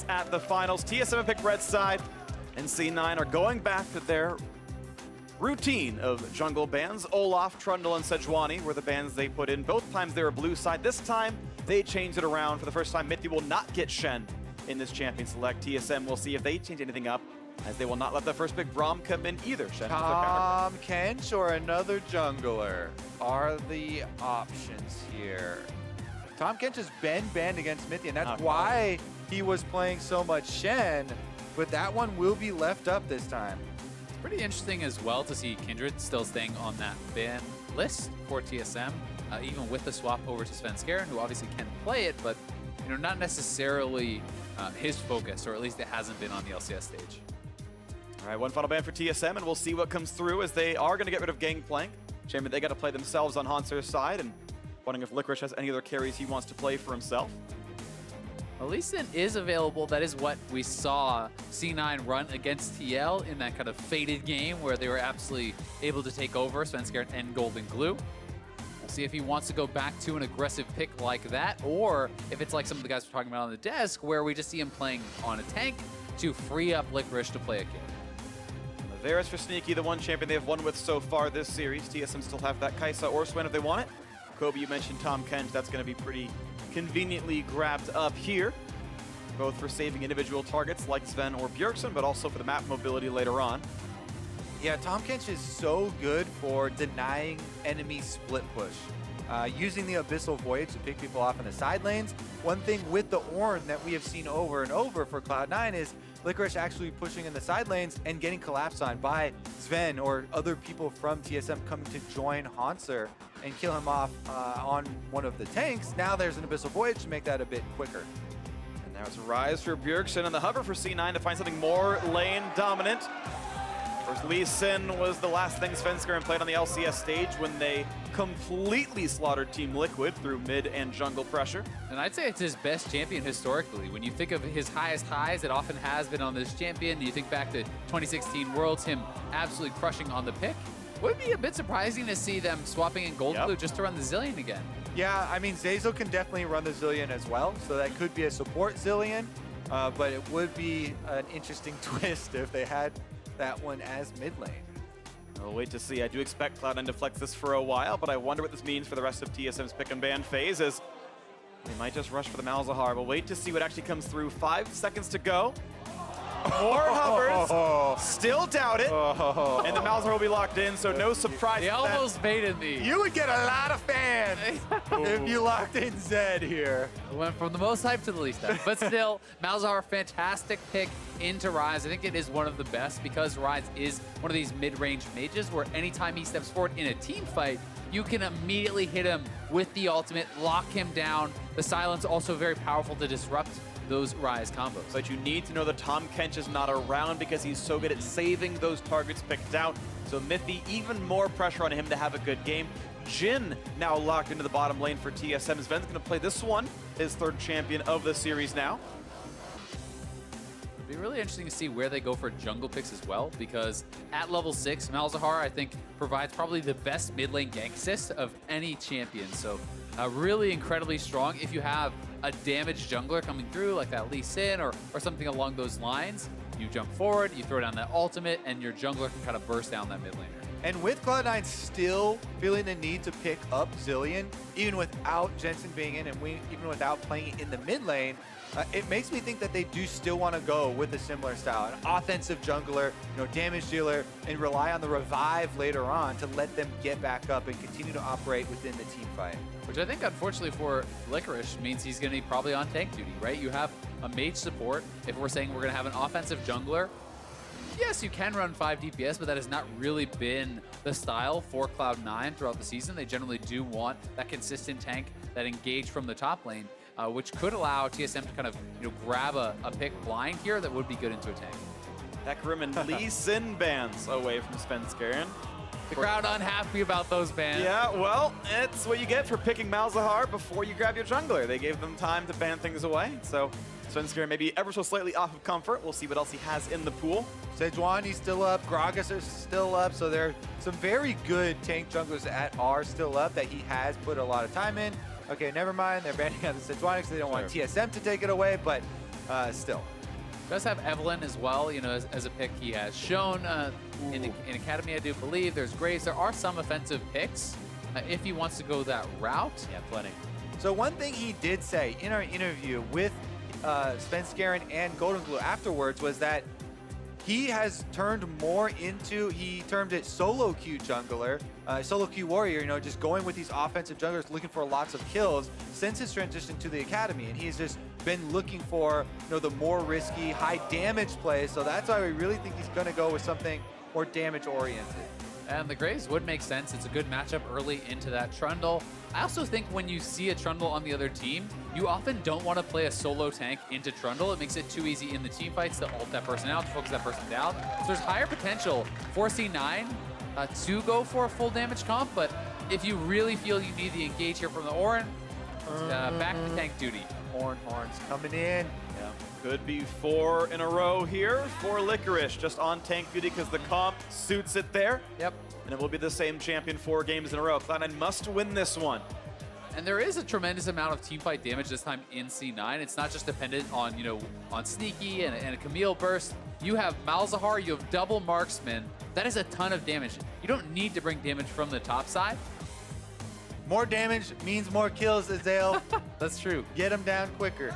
minutes at the finals. TSM pick red side, and C9 are going back to their routine of jungle bans. Olaf, Trundle, and Sejuani were the bans they put in. Both times they were blue side. This time they changed it around. For the first time, Mithy will not get Shen in this champion select. TSM will see if they change anything up, as they will not let the first pick Braum come in either. Shen Tahm Kench or another jungler are the options here. Tahm Kench has been banned against Mithy, and that's why he was playing so much Shen, but that one will be left up this time. It's pretty interesting as well to see Kindred still staying on that ban list for TSM, even with the swap over to Svenskeren, who obviously can play it, but not necessarily his focus, or at least it hasn't been on the LCS stage. All right, one final ban for TSM, and we'll see what comes through, as they are going to get rid of Gangplank. Champion, they got to play themselves on Hanser's side, and wondering if Licorice has any other carries he wants to play for himself. Lee Sin is available. That is what we saw C9 run against TL in that kind of faded game where they were absolutely able to take over Svenskeren and Golden Glue. We'll see if he wants to go back to an aggressive pick like that, or if it's like some of the guys we're talking about on the desk, where we just see him playing on a tank to free up Licorice to play a kill. Varus for Sneaky, the one champion they've won with so far this series. TSM still have that Kai'Sa or Swain if they want it. Kobe, you mentioned Tahm Kench. That's going to be pretty conveniently grabbed up here, both for saving individual targets like Sven or Bjergsen, but also for the map mobility later on. Yeah, Tahm Kench is so good for denying enemy split push. Using the Abyssal Voyage to pick people off in the side lanes. One thing with the Ornn that we have seen over and over for Cloud9 is Licorice actually pushing in the side lanes and getting collapsed on by Sven or other people from TSM coming to join Hanser and kill him off on one of the tanks. Now there's an Abyssal Voyage to make that a bit quicker. And now it's a rise for Bjergsen and the hover for C9 to find something more lane dominant. First, Lee Sin was the last thing Svenskeren played on the LCS stage when they completely slaughtered Team Liquid through mid and jungle pressure. And I'd say it's his best champion historically. When you think of his highest highs, it often has been on this champion. You think back to 2016 Worlds, him absolutely crushing on the pick. Would be a bit surprising to see them swapping in Golden Glue just to run the Zillion again. Yeah, I mean, Zeyzal can definitely run the Zillion as well, so that could be a support Zillion, but it would be an interesting twist if they had that one as mid lane. We'll wait to see. I do expect Cloud9 to flex this for a while, but I wonder what this means for the rest of TSM's pick and ban phase, as they might just rush for the Malzahar. We'll wait to see what actually comes through. 5 seconds to go. More hovers. Still doubt it. And the Malzahar will be locked in, so no surprise. They almost baited me. You would get a lot of fans if you locked in Zed here. Went from the most hype to the least hype. But still, Malzahar, fantastic pick into Ryze. I think it is one of the best because Ryze is one of these mid-range mages where anytime he steps forward in a team fight, you can immediately hit him with the ultimate, lock him down. The silence also very powerful to disrupt those Ryze combos. But you need to know that Tahm Kench is not around because he's so good at saving those targets picked out. So Mithy, even more pressure on him to have a good game. Jhin now locked into the bottom lane for TSM. Sven's going to play this one, his 3rd champion of the series now. It'd be really interesting to see where they go for jungle picks as well, because at level 6, Malzahar, I think, provides probably the best mid lane gank assist of any champion. So really incredibly strong. If you have a damaged jungler coming through, like that Lee Sin or something along those lines, you jump forward, you throw down that ultimate, and your jungler can kind of burst down that mid laner. And with Cloud9 still feeling the need to pick up Zillion, even without Jensen being in and even without playing in the mid lane, it makes me think that they do still want to go with a similar style, an offensive jungler, damage dealer, and rely on the revive later on to let them get back up and continue to operate within the team fight. Which I think, unfortunately for Licorice, means he's going to be probably on tank duty, right? You have a mage support. If we're saying we're going to have an offensive jungler, yes, you can run 5 DPS, but that has not really been the style for Cloud9 throughout the season. They generally do want that consistent tank that engage from the top lane, which could allow TSM to kind of grab a pick blind here that would be good into a tank. Hecarim and Lee Sin bans away from Svenskeren. The crowd unhappy about those bans. Yeah, well, it's what you get for picking Malzahar before you grab your jungler. They gave them time to ban things away, so Svenskeren maybe ever so slightly off of comfort. We'll see what else he has in the pool. Sejuani's still up, Gragas is still up, so there are some very good tank junglers that are still up that he has put a lot of time in. Okay, never mind, they're banning out the Sejuani because they don't want TSM to take it away, but still. Does have Evelyn as well, you know, as a pick he has shown in Academy, I do believe. There's Graves. There are some offensive picks if he wants to go that route. Yeah, plenty. So one thing he did say in our interview with Svenskeren and Golden Glue afterwards was that he has turned more into, he termed it solo queue jungler, solo queue warrior, you know, just going with these offensive junglers, looking for lots of kills since his transition to the Academy. And he's just been looking for, you know, the more risky, high damage plays. So that's why we really think he's going to go with something more damage oriented. And the Graves would make sense. It's a good matchup early into that Trundle. I also think when you see a Trundle on the other team, you often don't want to play a solo tank into Trundle. It makes it too easy in the team fights to ult that person out, to focus that person down. So there's higher potential for C9 to go for a full damage comp, but if you really feel you need the engage here from the Orin, back to tank duty. Orin Horns coming in. Yeah, could be 4 in a row here for Licorice, just on tank duty because the comp suits it there. Yep. And it will be the same champion 4 games in a row. Cloud9 must win this one. And there is a tremendous amount of teamfight damage this time in C9. It's not just dependent on, you know, on Sneaky and a Camille burst. You have Malzahar, you have double marksman. That is a ton of damage. You don't need to bring damage from the top side. More damage means more kills, Azale. That's true. Get him down quicker.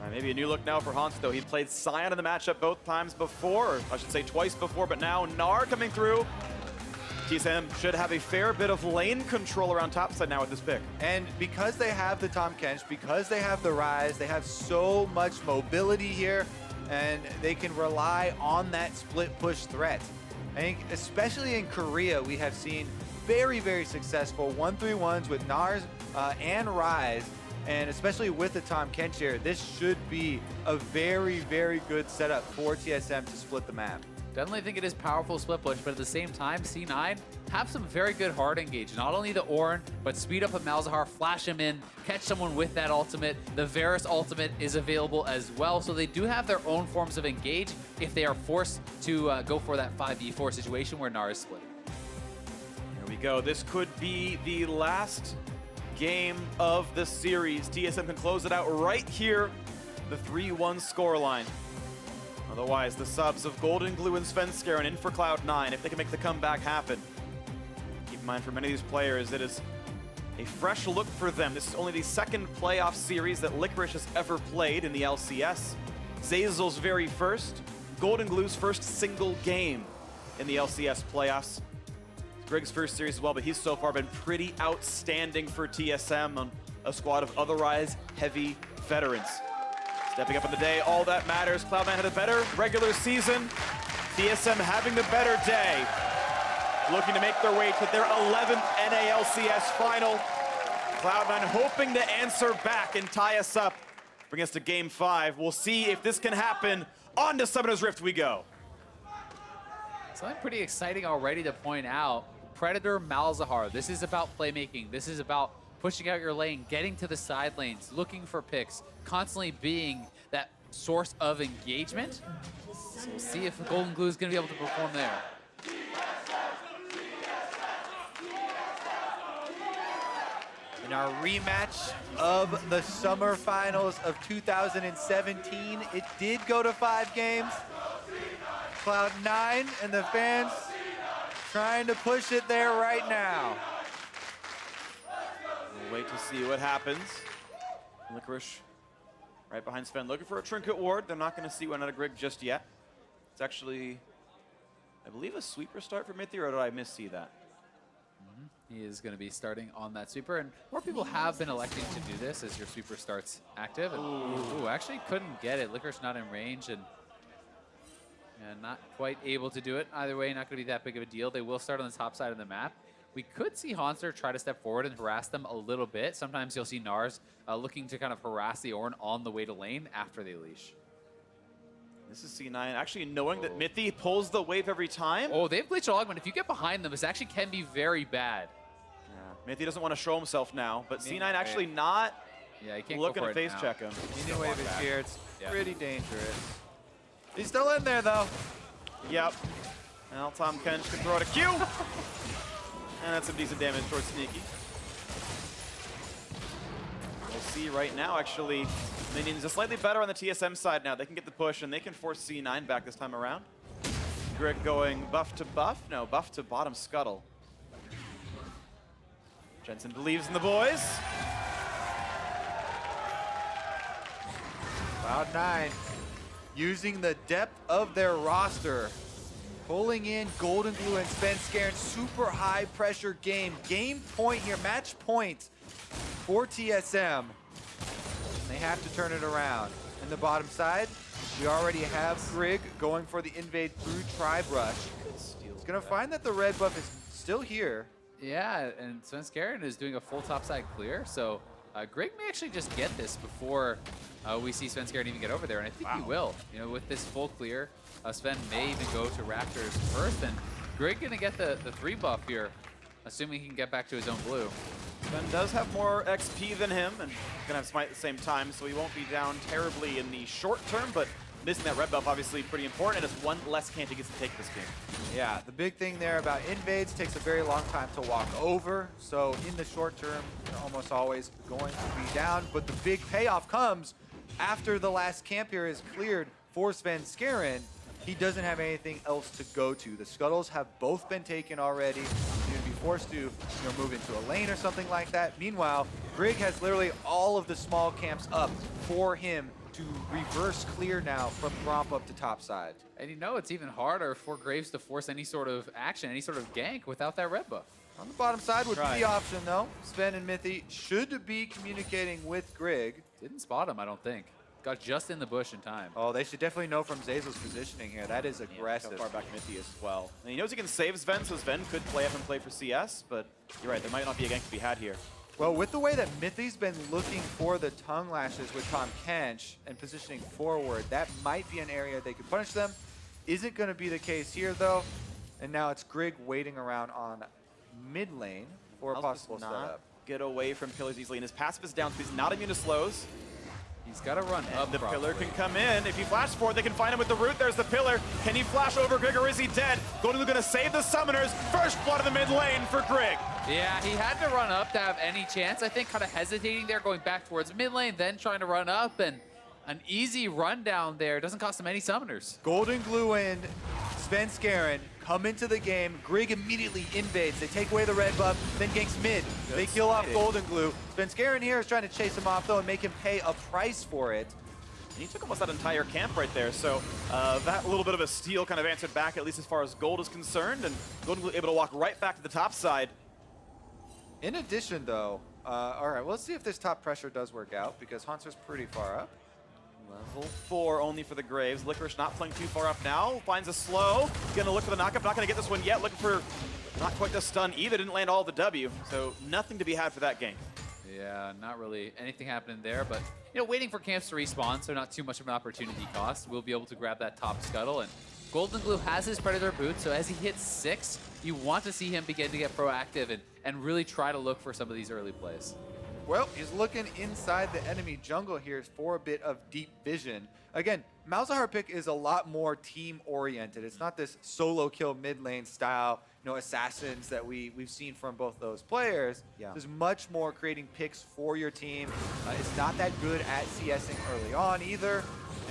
Maybe a new look now for Hans, though. He played Sion in the matchup both times before, or I should say twice before, but now Gnar coming through. TSM should have a fair bit of lane control around topside now with this pick. And because they have the Tahm Kench, because they have the Rise, they have so much mobility here, and they can rely on that split push threat. I think especially in Korea, we have seen very, very successful 1-3-1s with Nars and Rise, and especially with the Tahm Kench here, this should be a very, very good setup for TSM to split the map. Definitely think it is powerful split push, but at the same time, C9 have some very good hard engage. Not only the Orin, but speed up a Malzahar, flash him in, catch someone with that ultimate. The Varus ultimate is available as well, so they do have their own forms of engage if they are forced to go for that 5v4 situation where Gnar is split. Here we go. This could be the last game of the series. TSM can close it out right here, the 3-1 scoreline. Otherwise, the subs of Golden Glue and Svenskeren in for Cloud9 if they can make the comeback happen. Keep in mind, for many of these players, it is a fresh look for them. This is only the second playoff series that Licorice has ever played in the LCS. Zazel's very first, Golden Glue's first single game in the LCS playoffs. Grig's first series as well, but he's so far been pretty outstanding for TSM on a squad of otherwise heavy veterans. Stepping up on the day, all that matters. Cloud9 had a better regular season. TSM having the better day. Looking to make their way to their 11th NALCS final. Cloud9 hoping to answer back and tie us up. Bring us to game 5. We'll see if this can happen. On to Summoner's Rift we go. Something pretty exciting already to point out. Predator Malzahar. This is about playmaking. This is about pushing out your lane, getting to the side lanes, looking for picks, constantly being that source of engagement. So we'll see if Golden Glue is going to be able to perform there. In our rematch of the Summer Finals of 2017, it did go to 5 games. Cloud9 and the fans trying to push it there right now. We'll wait to see what happens. Licorice right behind Sven, looking for a Trinket Ward. They're not going to see one out of Grig just yet. It's actually, I believe, a sweeper start for Mithy, or did I miss-see that? He is going to be starting on that sweeper, and more people have been electing to do this as your sweeper starts active. And, ooh, actually couldn't get it. Licorice not in range, and not quite able to do it. Either way, not going to be that big of a deal. They will start on the top side of the map. We could see Hanser try to step forward and harass them a little bit. Sometimes you'll see Nars looking to kind of harass the Ornn on the way to lane after they leash. This is C9 actually knowing that Mithy pulls the wave every time. Oh, they have Glitch Augment. If you get behind them, this actually can be very bad. Yeah, Mithy doesn't want to show himself now, but C9 actually not he can't looking go to for face check him. Minion wave is here. It's pretty dangerous. He's still in there, though. Yep. Now Tahm Kench can throw out a Q. And that's some decent damage towards Sneaky. We'll see right now, actually, Minions are slightly better on the TSM side now. They can get the push, and they can force C9 back this time around. Grig going buff to buff. No, buff to bottom scuttle. Jensen believes in the boys. Cloud9 using the depth of their roster, pulling in Golden Glue and Svenskeren. Super high pressure game. Game point here, match point for TSM. They have to turn it around. In the bottom side, we already have Grig going for the invade through Tribe Rush. He's gonna find that the red buff is still here. Yeah, and Svenskeren is doing a full topside clear, so Grig may actually just get this before we see Svenskeren even get over there, and I think he will. You know, with this full clear, Sven may even go to Raptors first, and Grig gonna get the 3 buff here, assuming he can get back to his own blue. Sven does have more XP than him, and gonna have Smite at the same time, so he won't be down terribly in the short term, but missing that red buff obviously pretty important, and it's one less camp he gets to take this game. Yeah, the big thing there about invades, takes a very long time to walk over, so in the short term, you're almost always going to be down, but the big payoff comes after the last camp here is cleared for Svenskeren. He doesn't have anything else to go to. The scuttles have both been taken already. He's gonna be forced to move into a lane or something like that. Meanwhile, Grig has literally all of the small camps up for him to reverse clear now from Gromp up to top side. And you know it's even harder for Graves to force any sort of action, any sort of gank without that red buff. On the bottom side would be the option though. Sven and Mithy should be communicating with Grig. Didn't spot him, I don't think. Got just in the bush in time. Oh, they should definitely know from Zazel's positioning here. That is aggressive. Yeah, how far back Mithy as well. And he knows he can save Sven, so Sven could play up and play for CS, but you're right, there might not be a gank to be had here. Well, with the way that Mithy's been looking for the tongue lashes with Tahm Kench and positioning forward, that might be an area they could punish them. Isn't going to be the case here, though. And now it's Grig waiting around on mid lane for a possible setup. Get away from pillars easily, and his passive is down, so he's not immune to slows. He's got to run up. The pillar can come in. If he flashes forward, they can find him with the root. There's the pillar. Can he flash over Grig, or is he dead? Golden Glue gonna save the summoners. First blood of the mid lane for Grig. Yeah, he had to run up to have any chance. I think kind of hesitating there, going back towards mid lane, then trying to run up, and an easy run down there. Doesn't cost him any summoners. Golden Glue and Svenskeren come into the game. Grig immediately invades. They take away the red buff, then ganks mid. They kill off Golden Glue. Svenskeren here is trying to chase him off though and make him pay a price for it. And he took almost that entire camp right there, so that little bit of a steal kind of answered back, at least as far as gold is concerned, and Golden Glue able to walk right back to the top side. In addition though, all right, well, let's see if this top pressure does work out, because Haunter's pretty far up. Level 4 only for the Graves. Licorice not playing too far up now. Finds a slow. Gonna look for the knockup. Not gonna get this one yet. Looking for not quite the stun either. Didn't land all the W. So nothing to be had for that game. Yeah, not really anything happening there, but you know, waiting for camps to respawn, so not too much of an opportunity cost. We'll be able to grab that top scuttle, and Golden Glue has his Predator boot, so as he hits 6, you want to see him begin to get proactive and really try to look for some of these early plays. Well, he's looking inside the enemy jungle here for a bit of deep vision. Again, Malzahar pick is a lot more team-oriented. It's not this solo kill mid lane style, assassins that we've seen from both those players. Yeah. There's much more creating picks for your team. It's not that good at CSing early on either.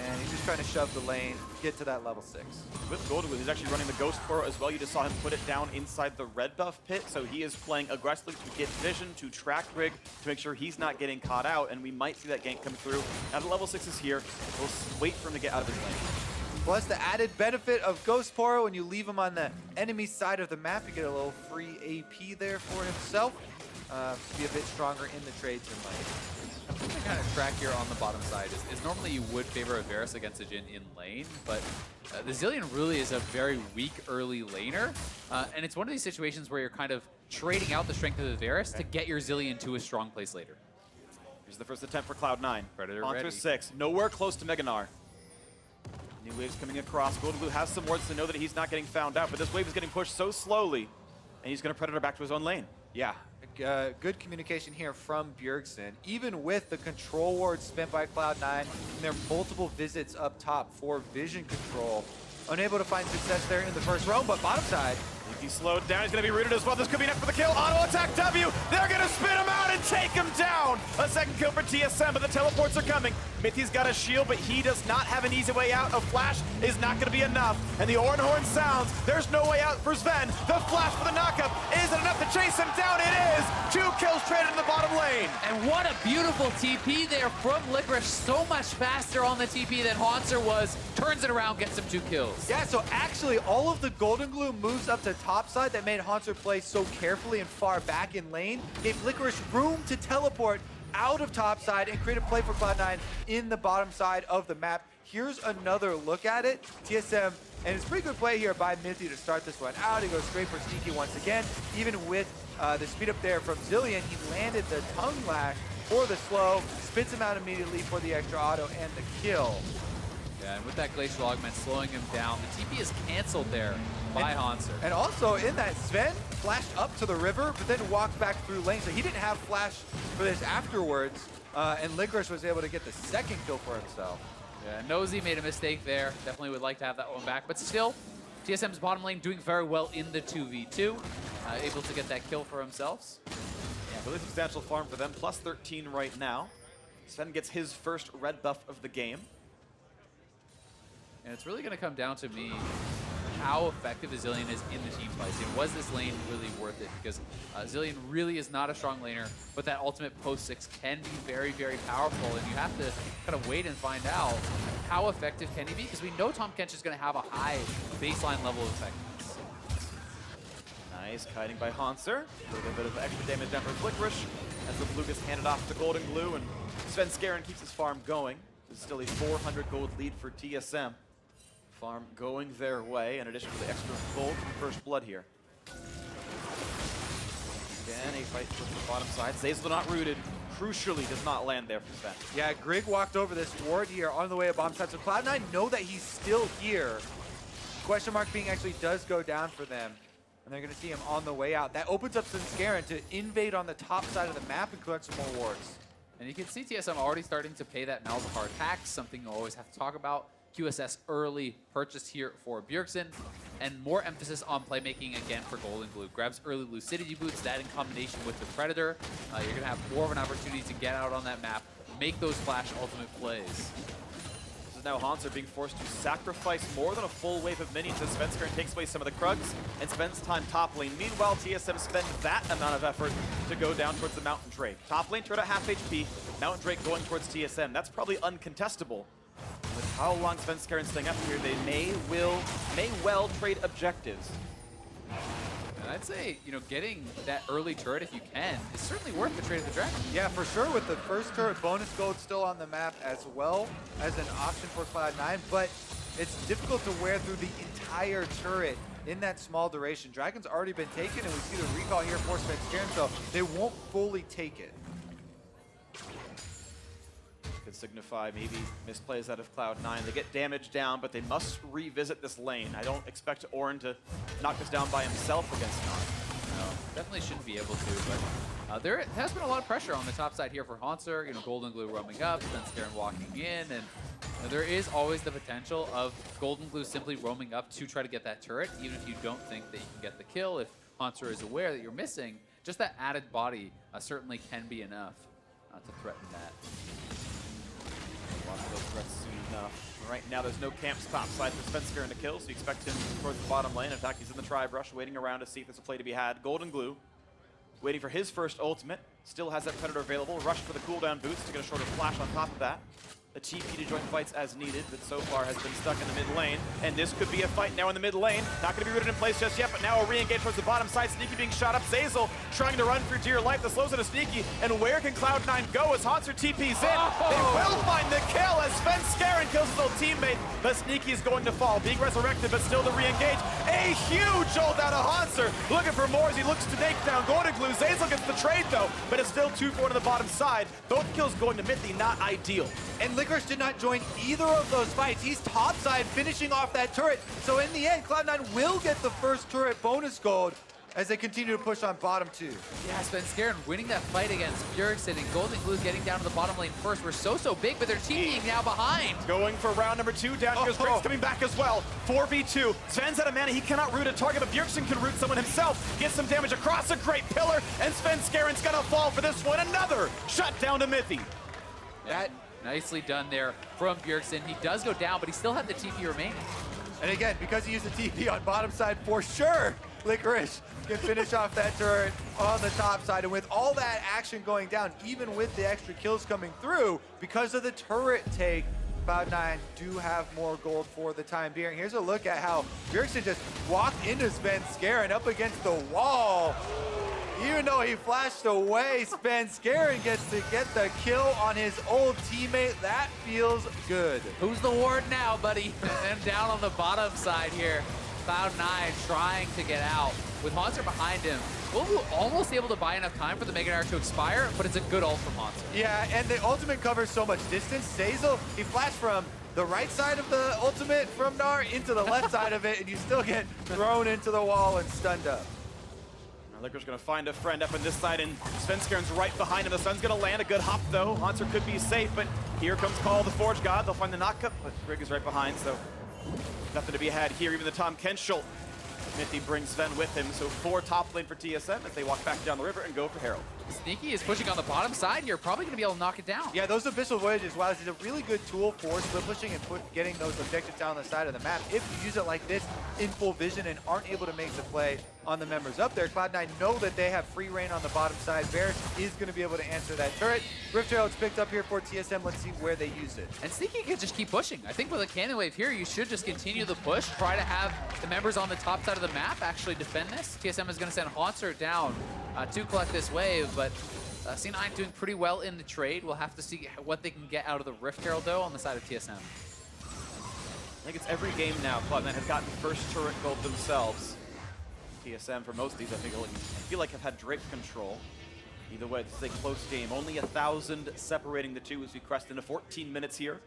And he's just trying to shove the lane, get to that level 6. With Golden Glue, he's actually running the Ghost Portal as well. You just saw him put it down inside the red buff pit, so he is playing aggressively to get vision, to track Grig, to make sure he's not getting caught out, and we might see that gank come through. Now the level 6 is here. We'll wait for him to get out of his lane. Plus the added benefit of Ghost Portal, when you leave him on the enemy side of the map, you get a little free AP there for himself. To be a bit stronger in the trades in lane. The kind of track here on the bottom side is normally you would favor a Varus against a Jhin in lane, but the Zilean really is a very weak early laner, and it's one of these situations where you're kind of trading out the strength of the Varus to get your Zilean to a strong place later. Here's the first attempt for Cloud9. Predator Monster ready. 6, nowhere close to Meganar. New waves coming across. Golden Glue has some wards to know that he's not getting found out, but this wave is getting pushed so slowly, and he's going to Predator back to his own lane. Yeah, good communication here from Bjergsen. Even with the control ward spent by Cloud9 and their multiple visits up top for vision control, unable to find success there in the first roam, but bottom side. If he's slowed down, he's going to be rooted as well. This could be enough for the kill. Auto attack W. They're going to spin him out and take him down. A second kill for TSM, but the teleports are coming. Mithy's got a shield, but he does not have an easy way out. A flash is not going to be enough. And the Orin horn sounds. There's no way out for Sven. The flash for the knockup. Is it enough to chase him down? It is. 2 kills traded in the bottom lane. And what a beautiful TP there from Licorice. So much faster on the TP than Haunter was. Turns it around, gets him 2 kills. Yeah, so actually all of the Golden Glue moves up to topside that made Haunter play so carefully and far back in lane gave Licorice room to teleport out of topside and create a play for Cloud9 in the bottom side of the map. Here's another look at it. TSM, and it's a pretty good play here by Mithy to start this one out. He goes straight for Sneaky once again. Even with the speed up there from Zilean, he landed the tongue lash for the slow, spits him out immediately for the extra auto and the kill. Yeah, and with that Glacial Augment slowing him down, the TP is canceled there by Haunter. And also in that, Sven flashed up to the river, but then walked back through lane, so he didn't have flash for this afterwards, and Licorice was able to get the second kill for himself. Yeah, Nosy made a mistake there. Definitely would like to have that one back, but still, TSM's bottom lane doing very well in the 2v2, able to get that kill for themselves. Yeah, really substantial farm for them, plus 13 right now. Sven gets his first red buff of the game. And it's really going to come down to me how effective Zilean is in the team fights. And was this lane really worth it? Because Zilean really is not a strong laner, but that ultimate post 6 can be very, very powerful. And you have to kind of wait and find out how effective can he be, because we know Tahm Kench is going to have a high baseline level of effectiveness. Nice kiting by Haunter. A little bit of extra damage down for Licorice as the blue gets handed off to Golden Glue, and Sven Skaren keeps his farm going. This is still a 400 gold lead for TSM. Farm going their way, in addition to the extra gold from First Blood here. Again, a fight towards the bottom side. Zeyzal not rooted. Crucially does not land there for Sven. Yeah, Grig walked over this ward here on the way to bottom side, so Cloud9 know that he's still here. Question mark being actually does go down for them, and they're going to see him on the way out. That opens up Sven to invade on the top side of the map and collect some more wards. And you can see TSM already starting to pay that Malzahar tax, something you always have to talk about. QSS early purchase here for Bjergsen, and more emphasis on playmaking again for Golden Glue. Grabs early Lucidity boots, that in combination with the Predator, you're going to have more of an opportunity to get out on that map, make those flash ultimate plays. This is now Haunter being forced to sacrifice more than a full wave of minions as Sven Skaren takes away some of the Krugs and spends time top lane. Meanwhile, TSM spends that amount of effort to go down towards the Mountain Drake. Top lane, turret at half HP, Mountain Drake going towards TSM. That's probably uncontestable. With how long Sven Skaren staying up here, they may well trade objectives. And I'd say, you know, getting that early turret if you can is certainly worth the trade of the Dragon. Yeah, for sure, with the first turret bonus gold still on the map as well as an option for Cloud9, but it's difficult to wear through the entire turret in that small duration. Dragon's already been taken, and we see the recall here for Sven Skaren, so they won't fully take it. Could signify maybe misplays out of Cloud9. They get damage down, but they must revisit this lane. I don't expect Orin to knock this down by himself against Na'Vi. No, definitely shouldn't be able to, but there has been a lot of pressure on the top side here for Haunter. You know, Golden Glue roaming up, Sven Skaren walking in, and you know, there is always the potential of Golden Glue simply roaming up to try to get that turret, even if you don't think that you can get the kill. If Haunter is aware that you're missing, just that added body certainly can be enough to threaten that. Watch those threats soon enough. Right now, there's no camps topside for Sven Skaren to kill, so you expect him towards the bottom lane. In fact, he's in the tri-brush, waiting around to see if there's a play to be had. Golden Glue, waiting for his first ultimate. Still has that Predator available. Rush for the cooldown boots to get a shorter flash on top of that. A TP to join fights as needed, but so far has been stuck in the mid lane. And this could be a fight now in the mid lane. Not going to be rooted in place just yet, but now a re-engage towards the bottom side. Sneaky being shot up. Zeyzal trying to run for dear life. The slows into Sneaky. And where can Cloud9 go as Haunter TP's in? They will find the kill as Sven Skaren kills his old teammate. But Sneaky is going to fall. Being resurrected, but still the re-engage. A huge ult out of Haunter. Looking for more as he looks to take down Golden Glue. Zeyzal gets the trade though, but it's still 2-4 to the bottom side. Both kills going to Mithy, not ideal. And Licorice did not join either of those fights. He's topside finishing off that turret. So in the end, Cloud9 will get the first turret bonus gold as they continue to push on bottom two. Yeah, Sven Skaren winning that fight against Bjergsen, and Golden Glue getting down to the bottom lane first. We're so big, but they're TPing now behind. Going for round number 2, down here's Drake's coming back as well. 4v2, Sven's out of mana, he cannot root a target, but Bjergsen can root someone himself. Gets some damage across a great pillar, and Sven Skaren's gonna fall for this one. Another shut down to Mithy. Nicely done there from Bjergsen. He does go down, but he still had the TP remaining. And again, because he used the TP on bottom side, for sure, Licorice can finish off that turret on the top side. And with all that action going down, even with the extra kills coming through, because of the turret take, Cloud9 do have more gold for the time being. Here's a look at how Bjergsen just walked into Svenskeren and up against the wall. Even though he flashed away, Svenskeren gets to get the kill on his old teammate. That feels good. Who's the ward now, buddy? And down on the bottom side here, Cloud9 trying to get out. With Haunter behind him, Goldblue almost able to buy enough time for the Mega Arrow to expire, but it's a good ult from Haunter. Yeah, and the ultimate covers so much distance. Zazel, he flashed from the right side of the ultimate from Gnar into the left side of it, and you still get thrown into the wall and stunned up. Licorice gonna find a friend up on this side, and Svenskeren's right behind him. The sun's gonna land, a good hop though. Haunter could be safe, but here comes Call of the Forge God. They'll find the knockup, but Grig is right behind, so nothing to be had here. Even the Tom Kenschel, Mithy brings Sven with him, so 4 top lane for TSM as they walk back down the river and go for Herald. Sneaky is pushing on the bottom side here, probably going to be able to knock it down. Yeah, those Abyssal Voyages, while it's a really good tool for split pushing and getting those objectives down the side of the map, if you use it like this in full vision and aren't able to make the play on the members up there, Cloud9 know that they have free reign on the bottom side. Varus is going to be able to answer that turret. Rift Herald's picked up here for TSM. Let's see where they use it. And Sneaky can just keep pushing. I think with a cannon wave here, you should just continue the push, try to have the members on the top side of the map actually defend this. TSM is going to send Haunter down to collect this wave, but C9 doing pretty well in the trade. We'll have to see what they can get out of the Rift Herald, though, on the side of TSM. I think it's every game now Cloud9 has gotten first turret gold themselves. TSM, for most of these, I feel like have had Drake control. Either way, this is a close game. Only 1,000 separating the two as we crest into 14 minutes here.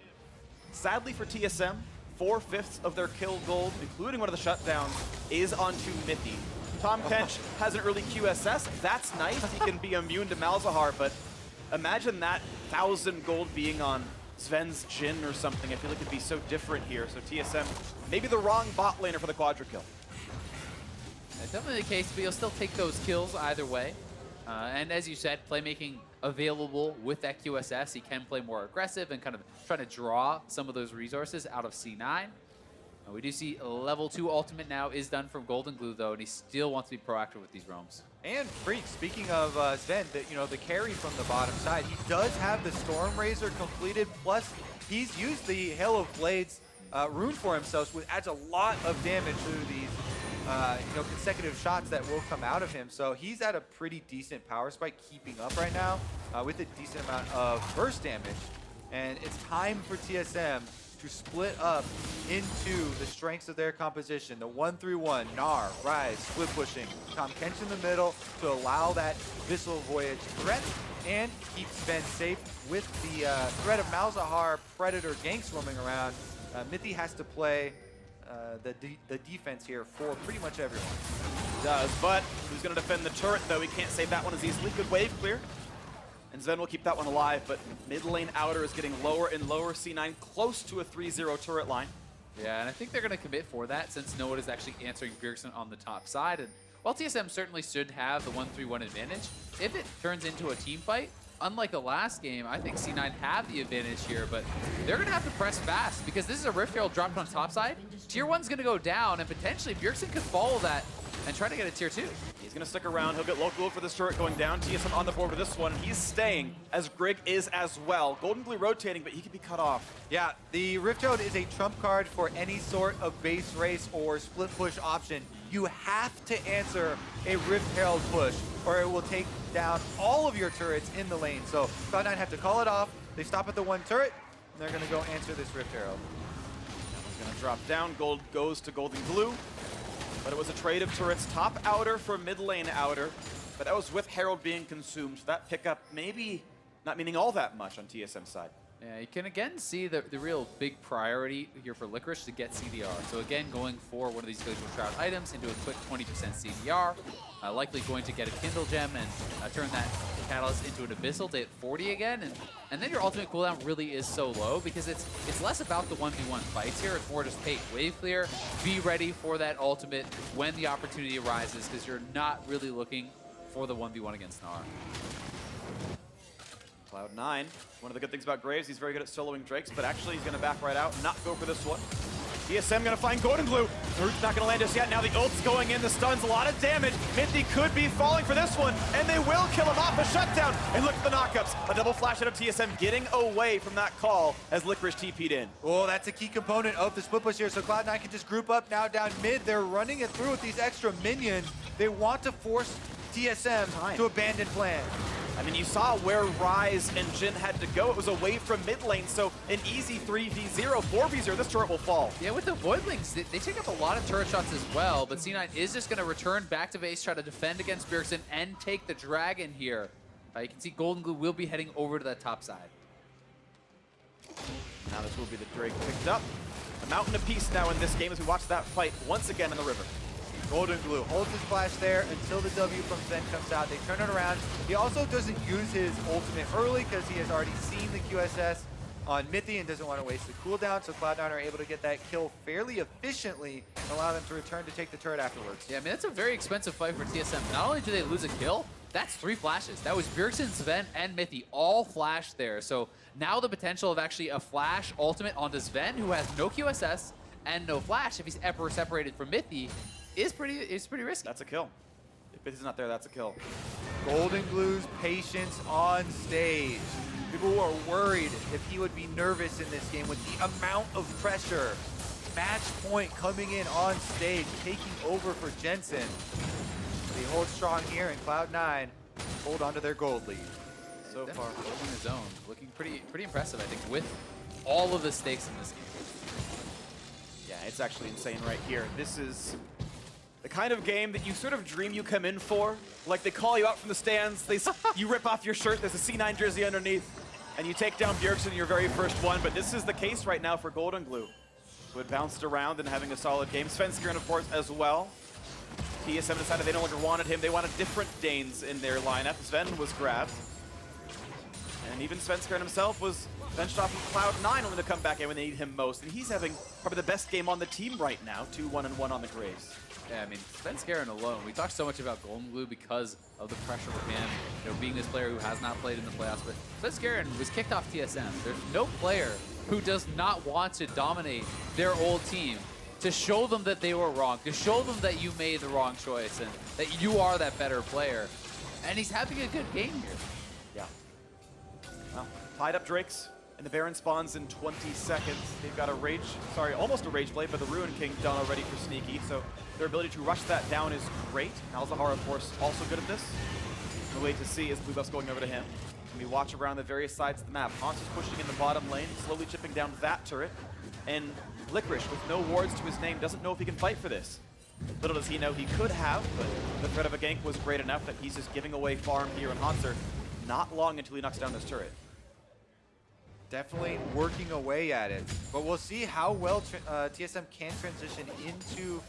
Sadly for TSM, 4/5 of their kill gold, including one of the shutdowns, is onto Mithy. Tom Kench has an early QSS. That's nice. He can be immune to Malzahar, but imagine that 1,000 gold being on Sven's Jhin or something. I feel like it'd be so different here. So TSM, maybe the wrong bot laner for the quadra kill. That's definitely the case, but you'll still take those kills either way. And as you said, playmaking available with that QSS. He can play more aggressive and kind of try to draw some of those resources out of C9. We do see level 2 ultimate now is done from Golden Glue though, and he still wants to be proactive with these roams. And Freak, speaking of Sven, the carry from the bottom side, he does have the Storm Razor completed, plus he's used the Hail of Blades rune for himself, which adds a lot of damage to these consecutive shots that will come out of him. So he's at a pretty decent power spike keeping up right now with a decent amount of burst damage. And it's time for TSM to split up into the strengths of their composition. The 1-3-1, Gnar, Rise, split pushing, Tom Kench in the middle to allow that Abyssal Voyage threat and keep Sven safe with the threat of Malzahar Predator gank swarming around. Mithy has to play the defense here for pretty much everyone. He does, but who's going to defend the turret, though? He can't save that one as easily. Good wave clear. And Sven will keep that one alive, but mid lane outer is getting lower and lower. C9 close to a 3-0 turret line. Yeah, and I think they're going to commit for that since no one is actually answering Bjergsen on the top side. And while TSM certainly should have the 1-3-1 advantage, if it turns into a team fight, unlike the last game, I think C9 have the advantage here, but they're going to have to press fast because this is a Rift Herald dropped on top side. Tier 1's going to go down, and potentially Bjergsen could follow that and try to get a tier 2. He's going to stick around. He'll get local for this turret going down. TSM on the board with this one. He's staying, as Grig is as well. Golden Glue rotating, but he can be cut off. Yeah, the Rift Herald is a trump card for any sort of base race or split push option. You have to answer a Rift Herald push, or it will take down all of your turrets in the lane. So Cloud9 have to call it off. They stop at the one turret, and they're going to go answer this Rift Herald. He's going to drop down. Gold goes to Golden Glue. But it was a trade of turrets, top outer for mid lane outer. But that was with Herald being consumed. So that pickup maybe not meaning all that much on TSM's side. Yeah, you can again see the real big priority here for Licorice to get CDR. So again, going for one of these Glacial Shroud items into a quick 20% CDR. Likely going to get a Kindle Gem and turn that Catalyst into an Abyssal to hit 40 again. And then your ultimate cooldown really is so low because it's less about the 1v1 fights here. It's more just, hey, wave clear, be ready for that ultimate when the opportunity arises because you're not really looking for the 1v1 against Gnar. Cloud9, one of the good things about Graves, he's very good at soloing Drakes, but actually he's going to back right out and not go for this one. TSM going to find Golden Glue. The root's not going to land just yet. Now the ult's going in. The stun's a lot of damage. Mithy could be falling for this one, and they will kill him off a shutdown. And look at the knockups. A double flash out of TSM getting away from that call as Licorice TP'd in. Oh, that's a key component of the split push here. So Cloud9 can just group up now down mid. They're running it through with these extra minions. They want to force TSM to abandon plan. I mean, you saw where Ryze and Jhin had to go. It was away from mid lane, so an easy 3v0, 4v0, this turret will fall. Yeah, with the Voidlings, they take up a lot of turret shots as well, but C9 is just going to return back to base, try to defend against Bjergsen, and take the Dragon here. You can see Golden Glue will be heading over to that top side. Now this will be the Drake picked up. A mountain of peace now in this game as we watch that fight once again in the river. Golden Glue holds his flash there until the W from Zen comes out. They turn it around. He also doesn't use his ultimate early because he has already seen the QSS on Mithy and doesn't want to waste the cooldown. So Cloud9 are able to get that kill fairly efficiently and allow them to return to take the turret afterwards. Yeah, I mean, that's a very expensive fight for TSM. Not only do they lose a kill, that's 3 flashes. That was Bjergsen, Sven, and Mithy all flashed there. So now the potential of actually a flash ultimate onto Sven, who has no QSS and no flash if he's ever separated from Mithy, is pretty risky. That's a kill. If Mithy's not there, that's a kill. Golden Glue's patience on stage. People were worried if he would be nervous in this game with the amount of pressure. Match point coming in on stage, taking over for Jensen. But he holds strong here, and Cloud9 hold on to their gold lead. So far, holding his own, looking pretty impressive, I think, with all of the stakes in this game. Yeah, it's actually insane right here. This is the kind of game that you sort of dream you come in for. Like, they call you out from the stands, you rip off your shirt, there's a C9 jersey underneath, and you take down Bjergsen, your very first one. But this is the case right now for Golden Glue, who had bounced around and having a solid game. Svenskeren, of course, as well. TSM decided they no longer wanted him. They wanted different Danes in their lineup. Sven was grabbed. And even Svenskeren himself was benched off of Cloud9, only to come back in when they need him most. And he's having probably the best game on the team right now, 2-1-1 on the Graves. Yeah, I mean, Svenskeren alone, we talked so much about Golden Glue because of the pressure for him, being this player who has not played in the playoffs, but Svenskeren was kicked off TSM. There's no player who does not want to dominate their old team, to show them that they were wrong, to show them that you made the wrong choice and that you are that better player. And he's having a good game here. Yeah. Well, tied up Drakes, and the Baron spawns in 20 seconds. They've got almost a Rage Blade, but the Ruin King done already for Sneaky, so their ability to rush that down is great. Malzahar, of course, also good at this. The way to see is blue buff's going over to him. And we watch around the various sides of the map. Hans is pushing in the bottom lane, slowly chipping down that turret, and Licorice, with no wards to his name, doesn't know if he can fight for this. Little does he know he could have, but the threat of a gank was great enough that he's just giving away farm here, and Hanser not long until he knocks down this turret. Definitely working away at it. But we'll see how well TSM can transition into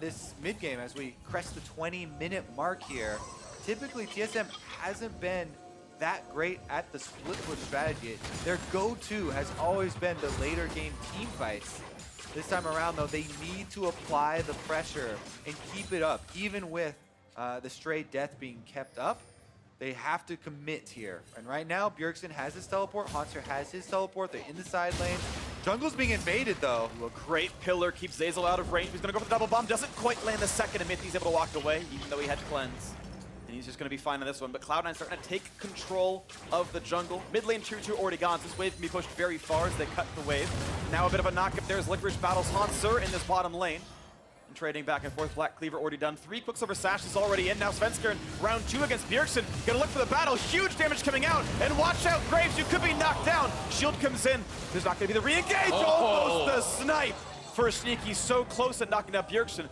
this mid game as we crest the 20-minute mark here. Typically, TSM hasn't been that great at the split push strategy. Their go-to has always been the later game team fights. This time around, though, they need to apply the pressure and keep it up, even with the stray death being kept up. They have to commit here. And right now, Bjergsen has his teleport. Hanser has his teleport. They're in the side lane. Jungle's being invaded, though. A great pillar keeps Zeyzal out of range. He's going to go for the double bomb. Doesn't quite land the second, and Mithy's able to walk away, even though he had cleanse. And he's just going to be fine on this one. But Cloud9 starting to take control of the jungle. Mid lane 2-2 already gone. So this wave can be pushed very far as they cut the wave. Now a bit of a knock up there as Licorice battles Hanser in this bottom lane. And trading back and forth. Black Cleaver already done. 3 Quicksilver Sash is already in. Now Svenskeren round 2 against Bjergsen. Gonna look for the battle. Huge damage coming out. And watch out, Graves. You could be knocked down. Shield comes in. There's not gonna be the re-engage. Almost the snipe for Sneaky. So close at knocking out Bjergsen.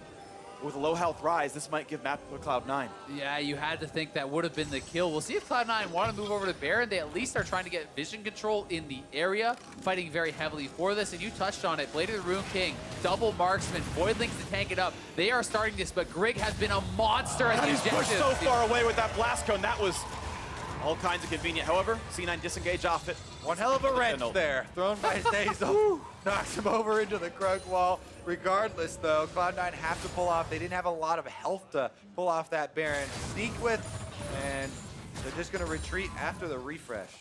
With a low health Ryze, this might give map to Cloud9. Yeah, you had to think that would have been the kill. We'll see if Cloud9 want to move over to Baron. They at least are trying to get vision control in the area, fighting very heavily for this. And you touched on it. Blade of the Ruin King, double marksman, Voidlings to tank it up. They are starting this, but Grig has been a monster at the He's objective. pushed so far away with that blast cone. That was all kinds of convenient. However, C9 disengage off it. One hell of a wrench there, thrown by Zeyzal. Knocks him over into the Krug wall. Regardless, though, Cloud9 have to pull off. They didn't have a lot of health to pull off that Baron. Sneak with, and they're just going to retreat after the refresh.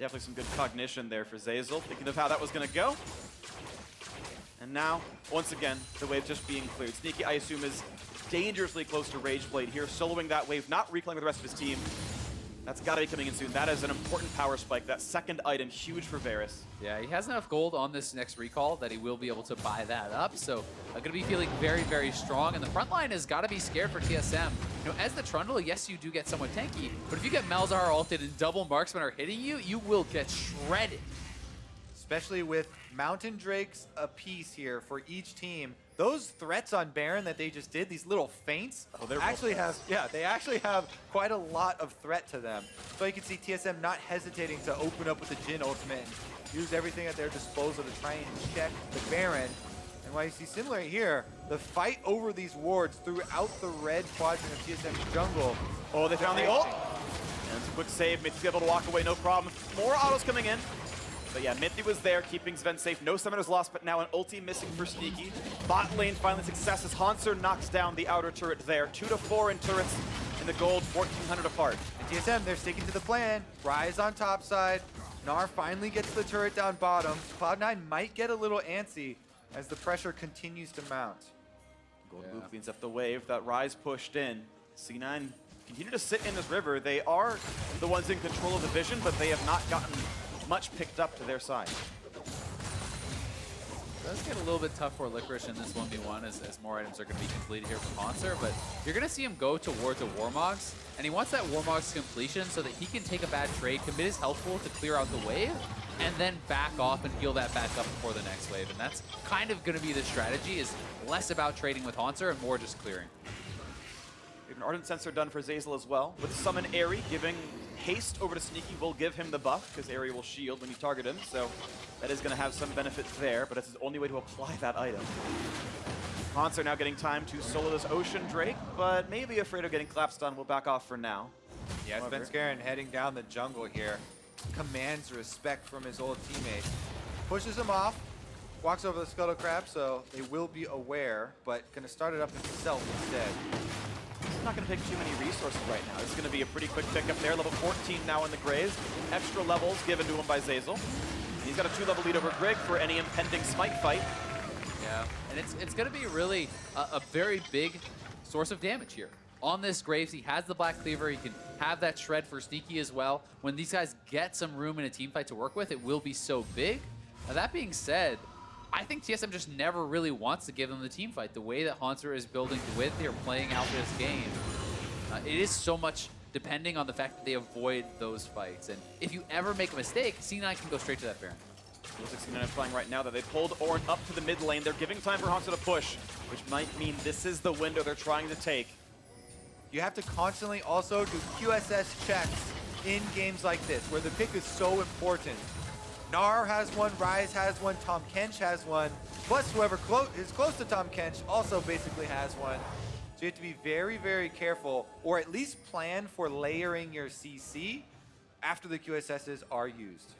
Definitely some good cognition there for Zeyzal, thinking of how that was going to go. And now, once again, the wave just being cleared. Sneaky, I assume, is dangerously close to Rageblade here, soloing that wave, not recalling with the rest of his team. That's got to be coming in soon. That is an important power spike. That second item, huge for Varus. Yeah, he has enough gold on this next recall that he will be able to buy that up. So going to be feeling very, very strong. And the front line has got to be scared for TSM. You know, as the Trundle, yes, you do get somewhat tanky. But if you get Malzahar ulted and double marksmen are hitting you, you will get shredded. Especially with Mountain Drakes apiece here for each team. Those threats on Baron that they just did, these little feints, they actually have quite a lot of threat to them. So you can see TSM not hesitating to open up with the Jhin ultimate and use everything at their disposal to try and check the Baron. And while you see similar here, the fight over these wards throughout the red quadrant of TSM's jungle. Oh, they found the ult. And it's a quick save. Mithy's able to walk away, no problem. More autos coming in. But yeah, Mithy was there, keeping Sven safe. No summoners lost, but now an ulti missing for Sneaky. Bot lane finally success as Hanser knocks down the outer turret there. 2-4 in turrets in the gold, 1,400 apart. And TSM, they're sticking to the plan. Rise on top side. Gnar finally gets the turret down bottom. Cloud9 might get a little antsy as the pressure continues to mount. Gold Blue cleans up the wave. That Rise pushed in. C9 continue to sit in this river. They are the ones in control of the vision, but they have not gotten much picked up to their side. It does get a little bit tough for Licorice in this 1v1 as more items are going to be completed here for Hanser, but you're going to see him go towards a Warmogs, and he wants that Warmogs completion so that he can take a bad trade, commit his health pool to clear out the wave, and then back off and heal that back up before the next wave. And that's kind of going to be the strategy, is less about trading with Hanser and more just clearing. We have an Ardent Sensor done for Zeyzal as well. With Summon Airy, giving haste over to Sneaky will give him the buff, because Airy will shield when you target him, so that is going to have some benefit there, but it's his only way to apply that item. Hanser now getting time to solo this Ocean Drake, but maybe afraid of getting Clapstun, will back off for now. Yeah, Svenskeren heading down the jungle here. Commands respect from his old teammate. Pushes him off, walks over the Scuttle Crab, so they will be aware, but going to start it up himself instead. He's not going to take too many resources right now. It's going to be a pretty quick pickup there. Level 14 now in the Graves. Extra levels given to him by Zeyzal. He's got a 2-level lead over Greg for any impending smite fight. Yeah, and it's going to be really a very big source of damage here. On this Graves, he has the Black Cleaver. He can have that shred for Sneaky as well. When these guys get some room in a team fight to work with, it will be so big. Now, that being said, I think TSM just never really wants to give them the team fight. The way that Hanser is building the width here, playing out this game, it is so much depending on the fact that they avoid those fights. And if you ever make a mistake, C9 can go straight to that Baron. Looks like C9 is playing right now that they pulled Ornn up to the mid lane. They're giving time for Hanser to push, which might mean this is the window they're trying to take. You have to constantly also do QSS checks in games like this, where the pick is so important. Gnar has one, Rise has one, Tahm Kench has one, plus whoever is close to Tahm Kench also basically has one. So you have to be very, very careful, or at least plan for layering your CC after the QSSs are used.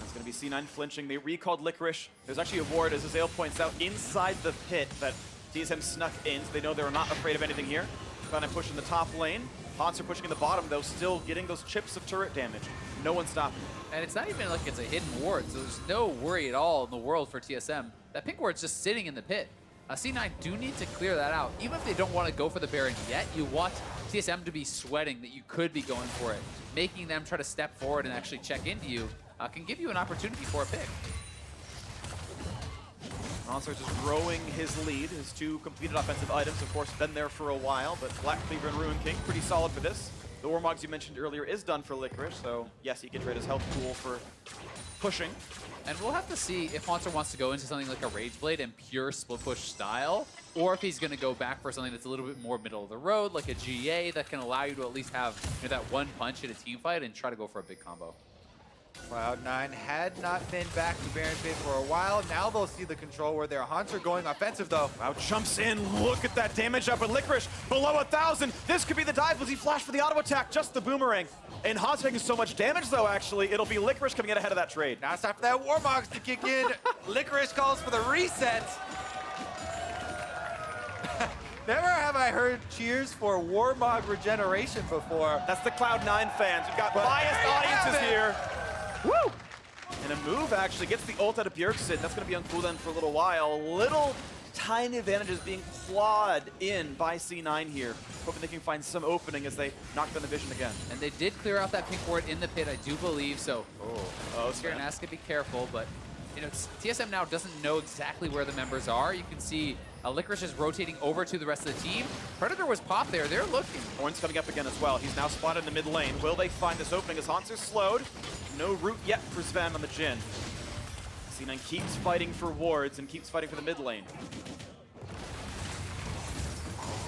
It's going to be C9 flinching. They recalled Licorice. There's actually a ward, as Azale points out, inside the pit that TSM snuck in, so they know they're not afraid of anything here. Cloud9 pushing the top lane. Hanser pushing in the bottom, though, still getting those chips of turret damage. No one stopping. And it's not even like it's a hidden ward, so there's no worry at all in the world for TSM. That pink ward's just sitting in the pit. C9 do need to clear that out. Even if they don't want to go for the Baron yet, you want TSM to be sweating that you could be going for it. Making them try to step forward and actually check into you can give you an opportunity for a pick. Hanser just growing his lead. His 2 completed offensive items, of course, been there for a while, but Black Cleaver and Ruin King, pretty solid for this. The Warmogs you mentioned earlier is done for Licorice, so yes, he can trade his health pool for pushing. And we'll have to see if Hanser wants to go into something like a Rageblade and pure split push style, or if he's going to go back for something that's a little bit more middle of the road, like a GA that can allow you to at least have that one punch in a team fight and try to go for a big combo. Cloud9 had not been back to Baron Pit for a while. Now they'll see the control where their Hanser going offensive though. Wow, jumps in. Look at that damage up with Licorice below 1,000. This could be the dive. Was he flashed for the auto attack? Just the boomerang. And Hanser taking so much damage though, actually. It'll be Licorice coming in ahead of that trade. Now it's time for that Warmogs to kick in. Licorice calls for the reset. Never have I heard cheers for Warmog regeneration before. That's the Cloud9 fans. We've got biased audiences here. Woo! And a move actually gets the ult out of Bjergsen. That's going to be on cooldown for a little while. Little tiny advantages being clawed in by C9 here. Hoping they can find some opening as they knock down the vision again. And they did clear out that pink ward in the pit, I do believe, so Scared Ask to be careful, but you know, TSM now doesn't know exactly where the members are. You can see Licorice is rotating over to the rest of the team. Predator was popped there. They're looking. Horn's coming up again as well. He's now spotted in the mid lane. Will they find this opening as Hanser's slowed? No route yet for Sven on the Jhin. C9 keeps fighting for wards and keeps fighting for the mid lane.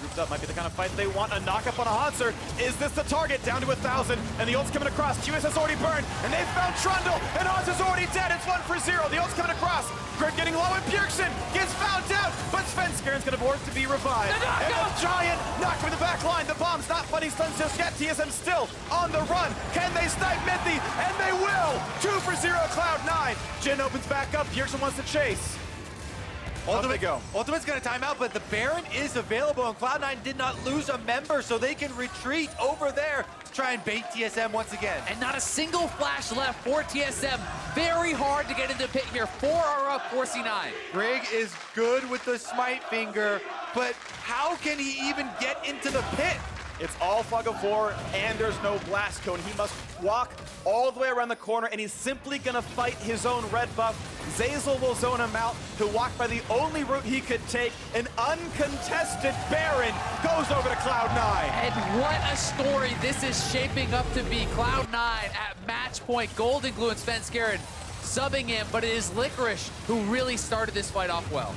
Grouped up might be the kind of fight they want. A knock-up on a Hanser. Is this the target? Down to 1,000. And the ult's coming across. QSS already burned. And they've found Trundle. And Hanser's already dead. It's 1-0. The ult's coming across. Greg getting low. And Bjergsen gets found out. But Svenskaren's going to work to be revived. And the Giant knocked from the back line. The bomb's not fighting stuns just yet. TSM still on the run. Can they snipe Mithy? And they will. 2-0 Cloud9. Jhin opens back up. Bjergsen wants to chase. Ultimate's gonna time out, but the Baron is available, and Cloud9 did not lose a member, so they can retreat over there to try and bait TSM once again. And not a single flash left for TSM. Very hard to get into pit here. 4 are up for C9. Greg is good with the smite finger, but how can he even get into the pit? It's all fog of war, and there's no blast cone. He must walk all the way around the corner, and he's simply gonna fight his own red buff. Zeyzal will zone him out. He'll walk by the only route he could take. An uncontested Baron goes over to Cloud9. And what a story this is shaping up to be. Cloud9 at match point. Golden Glue and Svenskeren subbing him, but it is Licorice who really started this fight off well.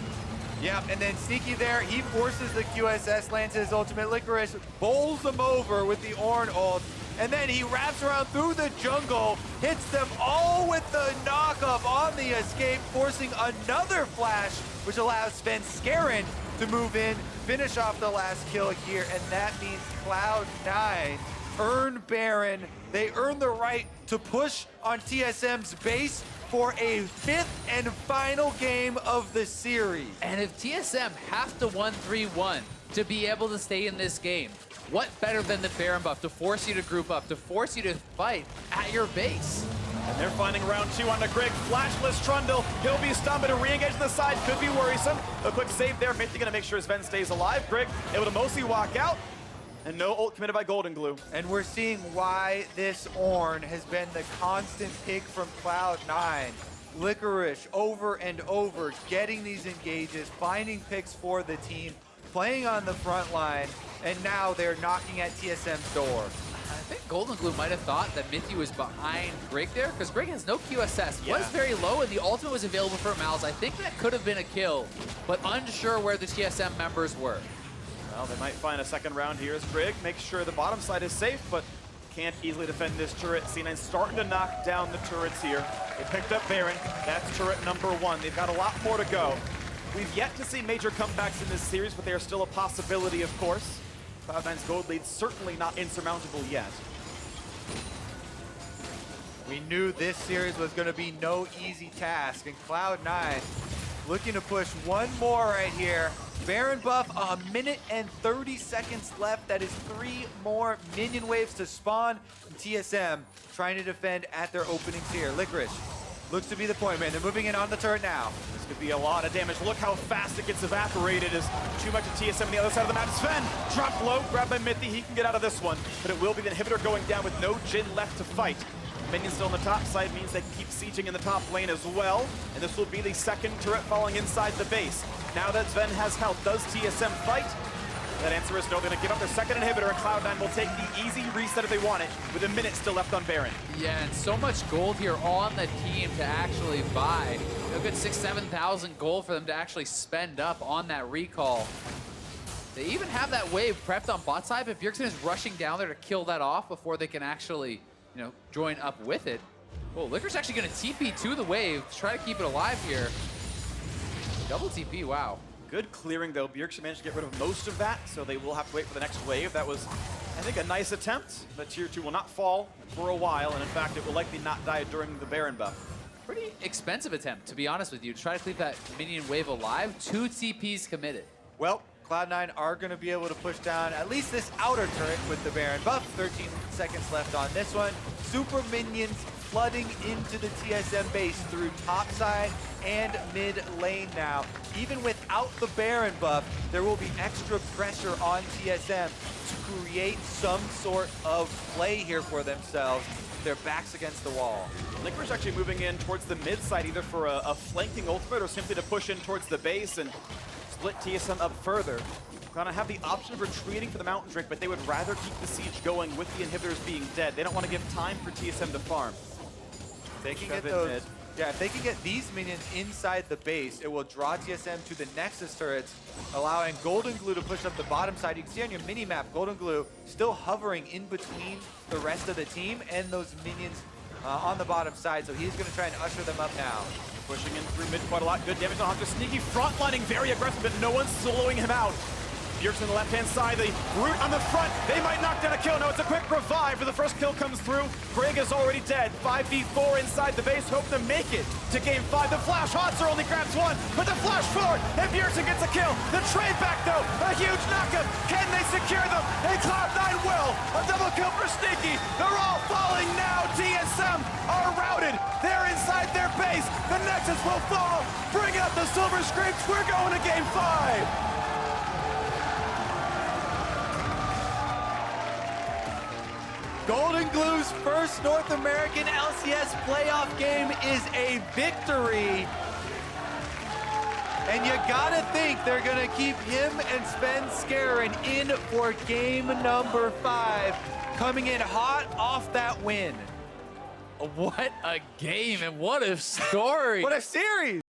Yeah, and then Sneaky there, he forces the QSS, lands his ultimate. Licorice bowls them over with the Ornn ult, and then he wraps around through the jungle, hits them all with the knock-up on the escape, forcing another flash, which allows Svenskeren to move in, finish off the last kill here, and that means Cloud9 earn Baron. They earn the right to push on TSM's base for a 5th and final game of the series. And if TSM have to 1-3-1 to be able to stay in this game, what better than the Baron buff to force you to group up, to force you to fight at your base? And they're finding round 2 on the Greg. Flashless Trundle. He'll be stunned, but a re-engage on the side could be worrisome. A quick save there. Mithy gonna make sure Sven stays alive. Greg able to mostly walk out. And no ult committed by Golden Glue. And we're seeing why this Ornn has been the constant pick from Cloud9. Licorice over and over, getting these engages, finding picks for the team, playing on the front line, and now they're knocking at TSM's door. I think Golden Glue might have thought that Mithy was behind Greg there, because Greg has no QSS, Yeah. was very low, and the ultimate was available for Malz. I think that could have been a kill, but unsure where the TSM members were. Well, they might find a second round here as Greg makes sure the bottom side is safe, but can't easily defend this turret. C9 starting to knock down the turrets here. They picked up Baron. That's turret number 1. They've got a lot more to go. We've yet to see major comebacks in this series, but they are still a possibility, of course. Cloud9's gold lead certainly not insurmountable yet. We knew this series was going to be no easy task, and Cloud9 looking to push one more right here. Baron buff, 1 minute and 30 seconds left. That is 3 more minion waves to spawn. And TSM trying to defend at their openings here. Licorice looks to be the point man. They're moving in on the turret now. This could be a lot of damage. Look how fast it gets evaporated as too much of TSM on the other side of the map. Sven dropped low, grabbed by Mithy. He can get out of this one, but it will be the inhibitor going down with no Jhin left to fight. Minions still on the top side means they can keep sieging in the top lane as well. And this will be the second turret falling inside the base. Now that Sven has health, does TSM fight? That answer is no. They're gonna give up their second inhibitor, and Cloud9 will take the easy reset if they want it, with a minute still left on Baron. Yeah, and so much gold here on the team to actually buy. A good 6,000-7,000 gold for them to actually spend up on that recall. They even have that wave prepped on bot side, but Bjergsen is rushing down there to kill that off before they can actually, you know, join up with it. Well, Licorice actually gonna TP to the wave to try to keep it alive here. Double TP, wow. Good clearing though. Bjergsen managed to get rid of most of that, so they will have to wait for the next wave. That was, I think, a nice attempt, but tier 2 will not fall for a while, and in fact, it will likely not die during the Baron buff. Pretty expensive attempt, to be honest with you, to try to keep that minion wave alive. 2 TPs committed. Well, Cloud9 are going to be able to push down at least this outer turret with the Baron buff. 13 seconds left on this one. Super minions flooding into the TSM base through top side and mid lane now. Even without the Baron buff, there will be extra pressure on TSM to create some sort of play here for themselves. Their backs against the wall. Licorice actually moving in towards the mid side, either for a flanking ultimate or simply to push in towards the base and split TSM up further. Gonna have the option of retreating for the Mountain Drake, but they would rather keep the siege going with the inhibitors being dead. They don't want to give time for TSM to farm. They can get those. Yeah, if they can get these minions inside the base, it will draw TSM to the Nexus turrets, allowing Golden Glue to push up the bottom side. You can see on your mini-map, Golden Glue still hovering in between the rest of the team and those minions on the bottom side, so he's going to try and usher them up now. Pushing in through mid quite a lot. Good damage on Hunter. Sneaky frontlining, very aggressive, but no one's soloing him out. Bjergsen on the left-hand side, the Root on the front. They might knock down a kill. No, it's a quick revive, but the first kill comes through. Greg is already dead. 5v4 inside the base. Hope to make it to game 5. The flash Hotzer only grabs one, but the flash forward, and Bjergsen gets a kill. The trade back, though, a huge knockup. Can they secure them? And Cloud9 will. A double kill for Sneaky. They're all falling now. TSM are routed. They're inside their base. The Nexus will follow. Bring out the Silver Screams. We're going to game 5. Golden Glue's first North American LCS playoff game is a victory. And you gotta think they're gonna keep him and Sven Skaren in for game number 5, coming in hot off that win. What a game and what a story. What a series!